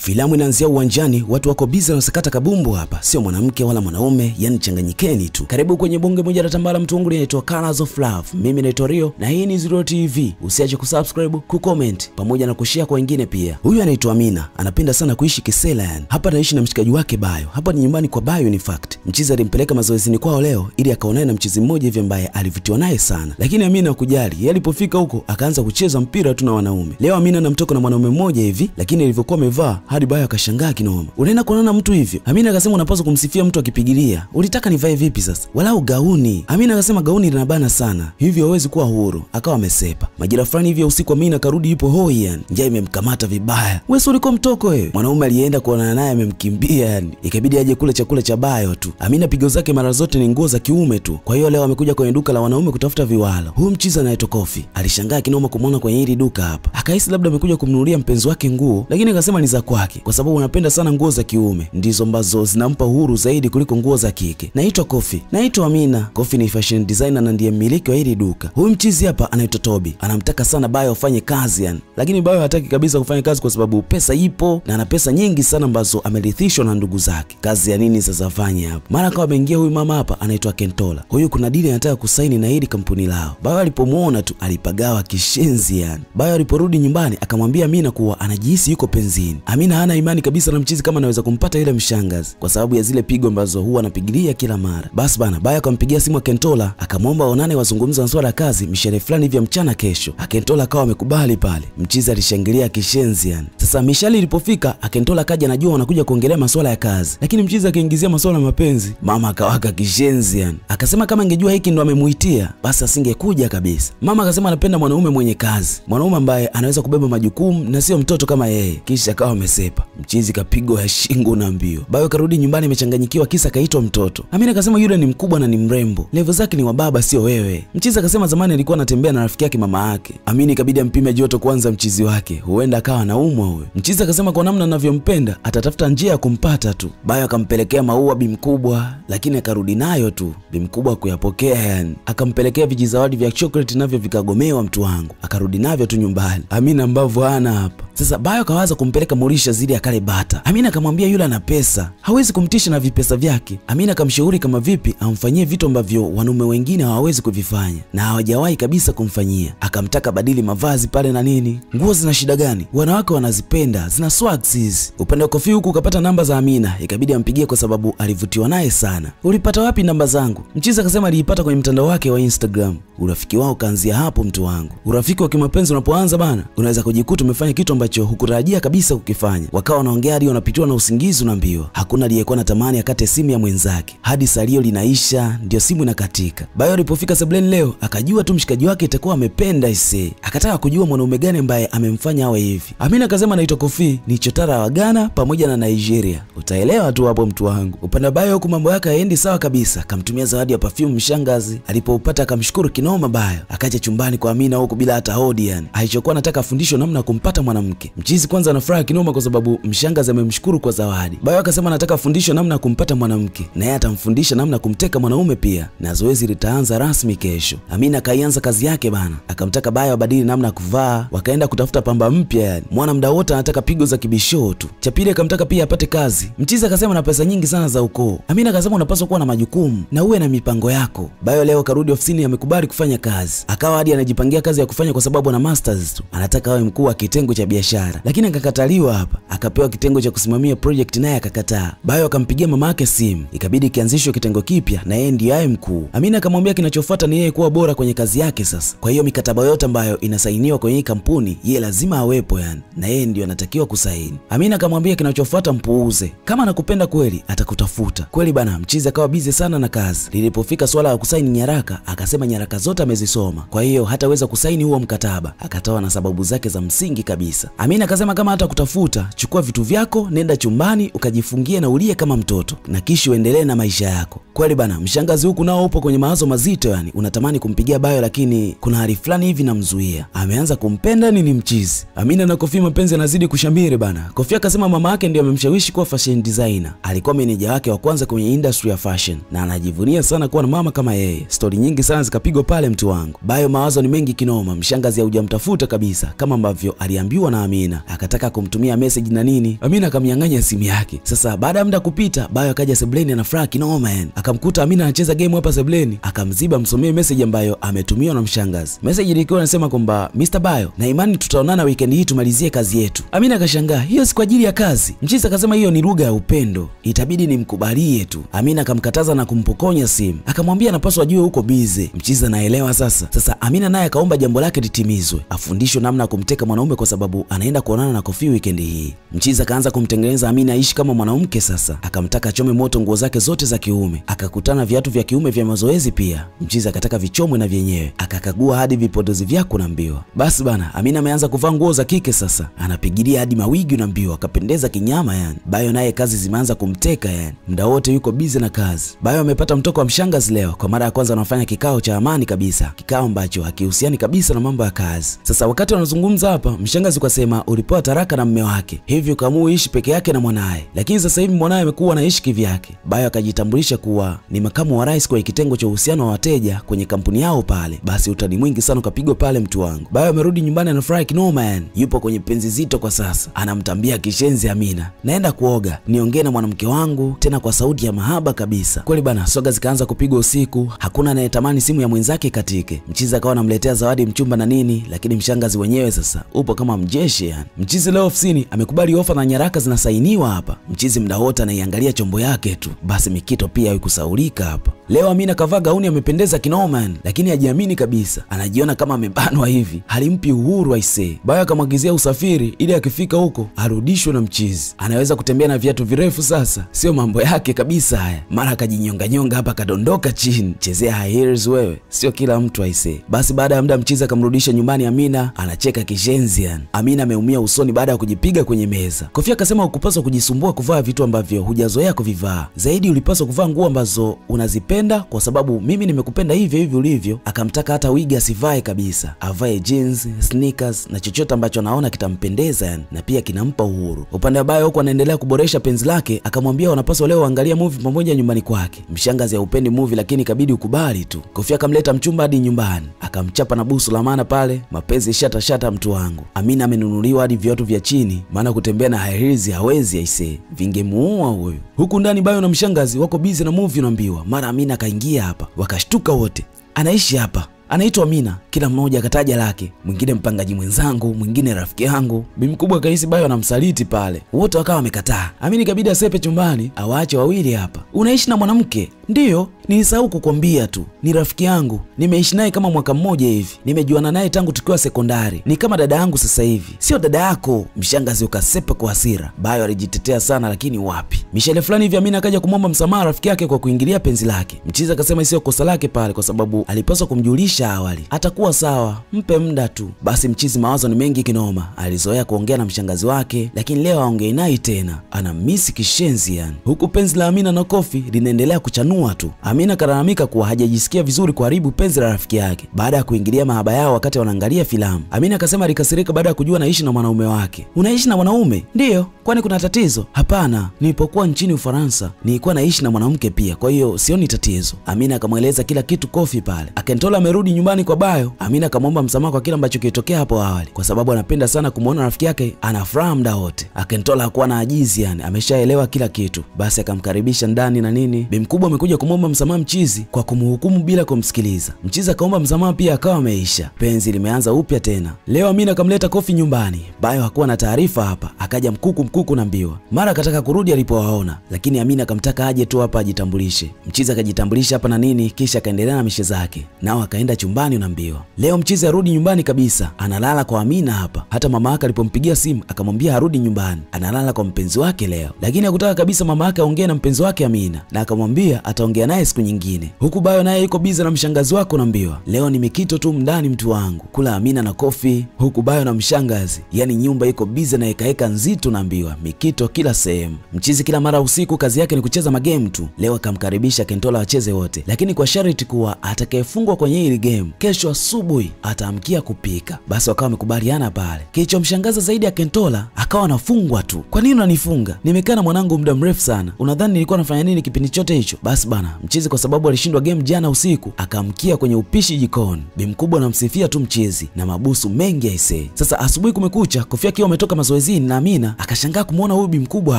Filamu inaanzia uwanjani, watu wako busy na sakata kabumbu hapa. Sio mwanamke wala mwanaume, yani changanyikeni tu. Karibu kwenye bonge moja la tambala mtu wangu inaitwa Colors of Love. Mimi naitwa Rio na hii ni Zero TV. Usiache kusubscribe, kucomment pamoja na kushare kwa wengine pia. Huyu anaitwa Amina, anapenda sana kuishi kisela yani. Hapa anaishi na mshikaji wake Bayo. Hapa ni nyumbani kwa Bayo in fact. Mchizi alimpeleka mazoezini kwao leo ili akaonane na mchizi mmoja hivi ambaye alivutiwa naye sana. Lakini Amina hakujali. Yeye alipofika huko akaanza kucheza mpira tu na wanaume. Leo Amina anamtoka na mwanaume mmoja hivi, lakini alivyokuwa amevaa hadi Bayo akashangaa kinoma. Unaenda kuonana mtu hivyo? Amina akasema unapaswa kumsifia mtu akipigilia. Ulitaka nivae vipi sasa? Walau gauni. Amina akasema gauni linabana sana, hivyo hawezi kuwa huru. Akawa amesepa. Majira fulani hivi ya usiku Amina karudi ipo hoi yani. Njaa imemkamata vibaya. Wewe sio ulikuwa mtoko wewe? Mwanaume alienda kuonana naye amemkimbia yani. Ikabidi aje kule chakula cha Bayo tu. Amina pigo zake mara zote ni nguo za kiume tu. Kwa hiyo leo amekuja kwenye duka la wanaume kutafuta viwalo. Huyu mchiza anaitwa Kofi. Alishangaa kinoma kumuona kwenye hili duka hapa. Akahisi labda amekuja kumnunulia mpenzi wake nguo, lakini akasema ni za kwake kwa sababu anapenda sana nguo za kiume. Ndizo ambazo zinampa uhuru zaidi kuliko nguo za kike. Naitwa Kofi. Naitwa Amina. Kofi ni fashion designer na ndiye mmiliki wa hili duka. Huyu mchizi hapa anaitwa Toby. Anamtaka sana Bayo afanye kazi yani. Lakini Bayo hataki kabisa kufanya kazi kwa sababu pesa ipo na ana pesa nyingi sana ambazo amerithishwa na ndugu zake. Kazi ya nini sasa afanye hapa? Mara akawa ameingia huyu mama hapa anaitwa Kentola. Huyu kuna dili anataka kusaini na hili kampuni lao. Bayo alipomuona tu alipagawa kishenzi yani. Bayo aliporudi nyumbani akamwambia Amina kuwa anajihisi yuko penzini. Amina hana imani kabisa na mchizi kama anaweza kumpata yule mshangazi kwa sababu ya zile pigo ambazo huwa anapigilia kila mara. Basi bana, Bayo akampigia simu Kentola akamwomba waonane wazungumze masuala ya kazi mishere fulani hivi mchana kesho. Kentola akawa amekubali pale. Mchizi alishangilia kishenzi yani. Sasa mishali ilipofika, Kentola akaja anajua wanakuja kuongelea masuala ya kazi. Lakini mchizi akaingizia masuala ya mapenzi. Mama akawaka kishenzi yani. Akasema kama angejua hiki ndo amemuitia, basi asingekuja kabisa. Mama akasema anapenda mwanaume mwenye kazi. Mwanaume ambaye anaweza kubeba majukumu na sio mtoto kama yeye. Kisha akawa amesepa. Mchizi kapigwa ya shingo na mbio. Bayo karudi nyumbani amechanganyikiwa kisa kaitwa mtoto. Amina akasema yule ni mkubwa na ni mrembo. Level zake ni wa baba sio wewe. Mchizi akasema zamani alikuwa anatembea na rafiki yake mama yake. Amina ikabidi ampime joto kwanza mchizi wake. Huenda akawa anaumwa huyo. Mchizi akasema kwa namna anavyompenda atatafuta njia ya kumpata tu. Bayo akampelekea maua bi mkubwa, lakini akarudi nayo tu. Bi mkubwa kuyapokea yani. Akampelekea vijizawadi vya chocolate navyo vikagomewa mtu wangu. Akarudi navyo tu nyumbani. Amina mbavu hana hapa. Sasa Bayo kawaza kumpeleka Morisha zidi akale bata. Amina akamwambia yule ana pesa, hawezi kumtisha na vipesa vyake. Amina akamshauri kama vipi amfanyie vitu ambavyo wanaume wengine hawawezi kuvifanya na hawajawahi kabisa kumfanyia. Akamtaka badili mavazi pale na nini. Nguo zina shida gani? Wanawake wanazipenda, zina swags hizi. Upande wa Kofi huku ukapata namba za Amina, ikabidi ampigie kwa sababu alivutiwa naye sana. Ulipata wapi namba zangu? Mchiza akasema aliipata kwenye mtandao wake wa Instagram. Urafiki wao kaanzia hapo mtu wangu. Urafiki wa kimapenzi unapoanza bana, unaweza kujikuta umefanya kitu ambacho hukutarajia kabisa kukifanya. Wakawa wanaongea hadi wanapitiwa na usingizi unaambiwa. Hakuna aliyekuwa na tamani akate simu ya mwenzake. Hadi salio linaisha ndio simu inakatika. Bayo alipofika sebuleni leo akajua tu mshikaji wake itakuwa amependa ise. Akataka kujua mwanaume gani ambaye amemfanya awe hivi. Amina akasema anaitwa Kofi, ni chotara wa Ghana pamoja na Nigeria. Utaelewa tu hapo mtu wangu. Upande Bayo huko mambo yake haendi sawa kabisa. Akamtumia zawadi ya perfume mshangazi. Alipopata akamshukuru kinoma Bayo. Akaja chumbani kwa Amina huko bila hata hodi yani. Alichokuwa anataka afundishwe namna kumpata mwanamke. Mchizi kwanza anafurahi kinoma kwa sababu mshangazi amemshukuru kwa zawadi. Bayo akasema anataka afundishwe namna kumpata mwanamke na yeye atamfundisha namna kumteka mwanaume pia, na zoezi litaanza rasmi kesho. Amina kaianza kazi yake bana. Akamtaka Bayo abadili namna kuvaa, wakaenda kutafuta pamba mpya yani. Mwana mda wote anataka pigo za kibisho tu. Cha pili akamtaka pia apate kazi. Mchizi akasema na pesa nyingi sana za ukoo. Amina akasema unapaswa kuwa na majukumu na uwe na mipango yako. Bayo leo karudi ofisini amekubali kufanya kazi. Akawa hadi anajipangia kazi ya kufanya kwa sababu ana masters tu. Anataka awe mkuu wa kitengo cha biashara. Lakini akakataliwa hapa. Akapewa kitengo cha kusimamia project naye akakataa. Bayo akampigia mama yake simu. Ikabidi kianzishwe kitengo kipya na yeye ndiye awe mkuu. Amina akamwambia kinachofuata ni yeye kuwa bora kwenye kazi yake sasa. Kwa hiyo mikataba yote ambayo inasainiwa kwenye kampuni yeye lazima awepo yani. Na yeye ndiye anatakiwa kusaini. Amina akamwambia kinachofuata mpuuze. Kama anakupenda kweli atakutafuta. Kweli bana, mchizi akawa busy sana na kazi. Lilipofika swala la kusaini nyaraka, akasema nyaraka zote amezisoma. Kwa hiyo hataweza kusaini huo mkataba. Akatoa na sababu zake za msingi kabisa. Amina akasema kama hata kutafuta, chukua vitu vyako, nenda chumbani ukajifungie na ulie kama mtoto na kisha uendelee na maisha yako. Kweli bana, mshangazi huku nao upo kwenye mawazo mazito yani. Unatamani kumpigia Bayo lakini kuna hali fulani hivi namzuia. Ameanza kumpenda nini mchizi. Amina na Kofi mapenzi yanazidi kushamiri bana. Kofi akasema mama yake ndiye amemshawishi kuwa fashion designer. Alikuwa meneja wake wa kwanza kwenye industry ya fashion na anajivunia sana kuwa na mama kama yeye. Story nyingi sana zikapigwa pale mtu wangu. Bayo mawazo ni mengi kinoma. Mshangazi hujamtafuta kabisa kama ambavyo aliambiwa na Amina, akataka kumtumia message na nini. Amina akamnyang'anya simu yake. Sasa baada ya muda kupita, Bayo akaja sebleni anafurahi kinoma yani. Akamkuta Amina anacheza game hapa sebleni, akamziba msomee message ambayo ametumiwa na mshangazi. Message ilikuwa inasema kwamba Mr. Bayo, na imani tutaonana weekend hii tumalizie kazi yetu. Amina akashangaa, hiyo si kwa ajili ya kazi. Mchizi akasema hiyo ni lugha ya upendo, itabidi nimkubalie tu. Amina akamkataza na kumpokonya simu, akamwambia anapaswa ajue huko busy. Mchizi anaelewa sasa. Sasa Amina naye akaomba jambo lake litimizwe, afundishwe namna ya kumteka mwanaume kwa sababu anaenda kuonana na Kofi weekend hii. Mchizi akaanza kumtengeneza Amina aishi kama mwanamke sasa. Akamtaka chome moto nguo zake zote za kiume, akakutana viatu vya kiume vya mazoezi pia. Mchizi akataka vichomwe na vyenyewe, akakagua hadi vipodozi vyako na mbiwa. Basi bana, Amina ameanza kuvaa nguo za kike sasa, anapigilia hadi mawigi na mbiwa, akapendeza kinyama yani. Bayo naye kazi zimeanza kumteka yani, muda wote yuko busy na kazi. Bayo amepata mtoko wa mshangazi leo, kwa mara ya kwanza anafanya kikao cha amani kabisa, kikao ambacho hakihusiani kabisa na mambo ya kazi. Sasa wakati wanazungumza hapa, mshangazi kasema ulipewa taraka na mume wake, hivyo kaamua ishi peke yake na mwanae, lakini sasa hivi mwanae amekuwa anaishi kivyake. Bayo akajitambulisha kuwa ni makamu wa rais kwa kitengo cha uhusiano wa wateja kwenye kampuni yao pale. Basi utani mwingi sana ukapigwa pale mtu wangu. Bayo amerudi nyumbani anafurahi kinoma yani, yupo kwenye penzi zito kwa sasa. Anamtambia kishenzi Amina, naenda kuoga, niongee na mwanamke wangu tena kwa sauti ya mahaba kabisa. Kweli bana, soga zikaanza kupigwa usiku, hakuna anayetamani simu ya mwenzake katike. Mchizi akawa anamletea zawadi mchumba na nini, lakini mshangazi wenyewe sasa upo kama mjeshi yani. Mchizi leo ofisini amekubali ofa na nyaraka zinasainiwa hapa. Mchizi muda wote anaiangalia chombo yake tu. Basi Mikito pia haikusaulika hapa. Leo Amina kavaa gauni amependeza kinoma yani, lakini hajiamini kabisa, anajiona kama amebanwa hivi, halimpi uhuru aisee. Bayo akamwagizia usafiri ili akifika huko arudishwe na mchizi. Anaweza kutembea na viatu virefu sasa, sio mambo yake kabisa haya. Mara akajinyonga nyonga hapa, kadondoka chini. Chezea high heels wewe, sio kila mtu aisee. Basi baada ya muda mchizi akamrudisha nyumbani Amina, anacheka kishenzi yani. Amina ameumia usoni baada ya kujipiga kwenye meza. Kofi akasema ukupaswa kujisumbua kuvaa vitu ambavyo hujazoea kuvivaa, zaidi ulipaswa kuvaa nguo ambazo unazipenda kwa sababu mimi nimekupenda hivyo hivyo ulivyo. Akamtaka hata wigi asivae kabisa, avae jeans, sneakers na chochote ambacho anaona kitampendeza yani, na pia kinampa uhuru. Upande wa Bayo huko anaendelea kuboresha penzi lake, akamwambia wanapaswa leo waangalia movie pamoja nyumbani kwake. Mshangazi haupendi movie lakini ikabidi ukubali tu. Kofi akamleta mchumba hadi nyumbani, akamchapa na busu la maana pale, mapenzi shata mtu wangu. Amina amenunuliwa hadi viatu vya chini, maana kutembea na high heels hawezi aisee, vingemuua huyo. Huku ndani Bayo na mshangazi wako busy na movie unaambiwa. Mara Amina akaingia hapa, wakashtuka wote. Anaishi hapa, anaitwa Amina, kila mmoja akataja lake, mwingine mpangaji mwenzangu, mwingine rafiki yangu. Bi mkubwa kaisi Bayo anamsaliti pale, wote wakawa wamekataa. Amina ikabidi asepe chumbani, awaache wawili hapa. Unaishi na mwanamke? Ndiyo, nilisahau kukwambia tu, ni rafiki yangu, nimeishi naye kama mwaka mmoja hivi, nimejuana naye tangu tukiwa sekondari, ni kama dada yangu sasa hivi. Sio dada yako. Mshangazi ukasepa kwa hasira. Bayo alijitetea sana lakini wapi. Mishale fulani hivi Amina akaja kumwomba msamaha rafiki yake kwa kuingilia penzi lake. Mchizi akasema sio kosa lake pale kwa sababu alipaswa kumjulisha awali, atakuwa sawa, mpe muda tu. Basi Mchizi mawazo ni mengi kinoma, alizoea kuongea na mshangazi wake lakini leo aongei naye tena, anamisi kishenzi yani. Huku penzi la Amina na Kofi linaendelea kuchanua tu. Amina kalalamika kuwa hajajisikia vizuri kuharibu penzi la rafiki yake baada ya kuingilia mahaba yao wakati wanaangalia filamu. Amina akasema alikasirika baada ya kujua anaishi na mwanaume wake. Unaishi na mwanaume? Ndiyo, kwani kuna tatizo? Hapana, nilipokuwa nchini Ufaransa nilikuwa naishi na mwanamke pia, kwa hiyo sioni tatizo. Amina akamweleza kila kitu Kofi pale. Akentola amerudi nyumbani kwa Bayo. Amina akamwomba msamaha kwa kile ambacho kilitokea hapo awali kwa sababu anapenda sana kumuona rafiki yake anafuraha muda wote. Akentola hakuwa na ajizi yani, ameshaelewa kila kitu. Basi akamkaribisha ndani na nini. Bi mkubwa amekuja kumwomba msamaha Mchizi kwa kumhukumu bila kumsikiliza. Mchizi akaomba msamaha pia akawa ameisha. Penzi limeanza upya tena. Leo Amina akamleta Kofi nyumbani. Bayo hakuwa na taarifa hapa, akaja mkuku na mbiwa. Mara akataka kurudi alipowaona, lakini Amina akamtaka aje tu hapa ajitambulishe. Mchizi akajitambulisha hapa na nini, kisha akaendelea na mishe zake. Nao akaenda chumbani na mbiwa. Leo Mchizi arudi nyumbani kabisa, analala kwa Amina hapa. Hata mama yake alipompigia simu akamwambia arudi nyumbani, analala kwa mpenzi wake leo. Lakini hakutaka kabisa mama yake aongee na mpenzi wake Amina, na akamwambia ataongea naye siku nyingine. Huku Bayo naye yuko busy na mshangazi wako na mbiwa. Leo ni Mikito tu ndani mtu wangu, kula Amina na Kofi, huku Bayo na mshangazi, yani nyumba iko busy na heka nzito na mbiwa. Mikito kila sehemu. Mchizi kila mara usiku kazi yake ni kucheza magame tu. Leo akamkaribisha Kentola wacheze wote, lakini kwa sharti kuwa atakayefungwa kwenye hili game kesho asubuhi ataamkia kupika. Basi wakawa wamekubaliana pale. Kilichomshangaza zaidi ya Kentola akawa anafungwa tu. Kwa nini unanifunga? Nimekaa na mwanangu muda mrefu sana. Unadhani nilikuwa nafanya nini kipindi chote hicho? Basi bana, mchizi kwa sababu alishindwa game jana usiku akaamkia kwenye upishi jikoni. Bi mkubwa anamsifia tu mchizi na mabusu mengi aisee. Sasa asubuhi kumekucha, Koffi akiwa ametoka mazoezini na Amina akashangaa kumuona huyu bi mkubwa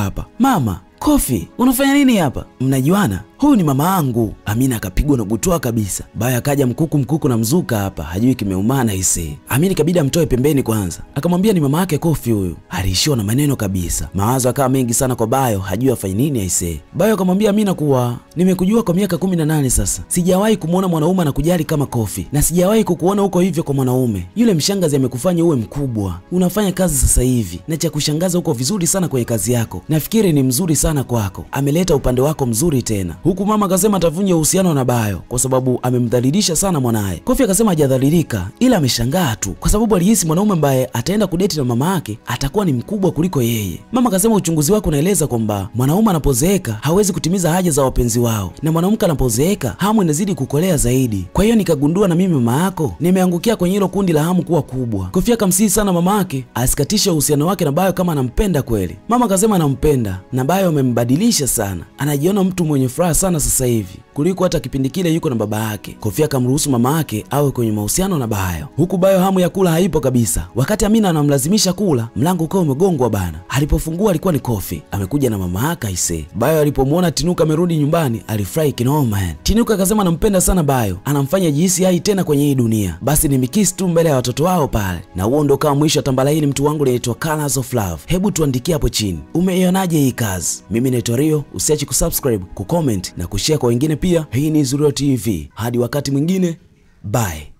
hapa. Mama, Koffi, unafanya nini hapa? Mnajuana? Huyu ni mama yangu. Amina akapigwa na butwaa kabisa. Baya akaja mkuku na mzuka hapa, hajui kimeumana ise. Amina kabidi amtoe pembeni kwanza. Akamwambia ni mama yake Koffi huyu. Aliishiwa na maneno kabisa. Mawazo akawa mengi sana kwa Bayo, hajui afanye nini aise. Bayo akamwambia Amina kuwa nimekujua kwa miaka 18 sasa. Sijawahi kumuona mwanaume anakujali kama Koffi na sijawahi kukuona huko hivyo kwa mwanaume. Yule mshangazi amekufanya uwe mkubwa. Unafanya kazi sasa hivi na cha kushangaza uko vizuri sana kwenye kazi yako. Nafikiri ni mzuri sana kwako. Ameleta upande wako mzuri tena. Huku mama akasema atavunja uhusiano na Bayo kwa sababu amemdhalilisha sana mwanae. Koffi akasema hajadhalilika ila ameshangaa tu kwa sababu alihisi mwanaume ambaye ataenda kudeti na mama yake atakuwa ni mkubwa kuliko yeye. Mama akasema uchunguzi wako unaeleza kwamba mwanaume anapozeeka hawezi kutimiza haja za wapenzi wao na mwanamke anapozeeka hamu inazidi kukolea zaidi. Kwa hiyo nikagundua na mimi mama yako nimeangukia kwenye hilo kundi la hamu kuwa kubwa. Koffi akamsihi sana mama yake asikatishe uhusiano wake na Bayo kama anampenda kweli. Mama akasema anampenda na Bayo amembadilisha sana. Anajiona mtu mwenye furaha sana sasa hivi kuliko hata kipindi kile yuko na baba yake. Koffi akamruhusu mama yake awe kwenye mahusiano na Bayo. Huku Bayo hamu ya kula haipo kabisa. Wakati Amina anamlazimisha kula, mlango ukawa umegongwa bana. Alipofungua alikuwa ni Koffi. Amekuja na mama yake aise. Bayo alipomuona Tinuka amerudi nyumbani, alifurahi kinoma. Tinuka akasema anampenda sana Bayo. Anamfanya jihisi hai tena kwenye hii dunia. Basi ni mikisi tu mbele ya watoto wao pale. Na huo ndo kama mwisho wa tambala hili mtu wangu linaitwa Colors of Love. Hebu tuandikie hapo chini. Umeionaje hii kazi? Mimi naitwa Rio, usiache kusubscribe, kucomment na kushare kwa wengine pia. Hii ni Zuro TV. Hadi wakati mwingine. Bye.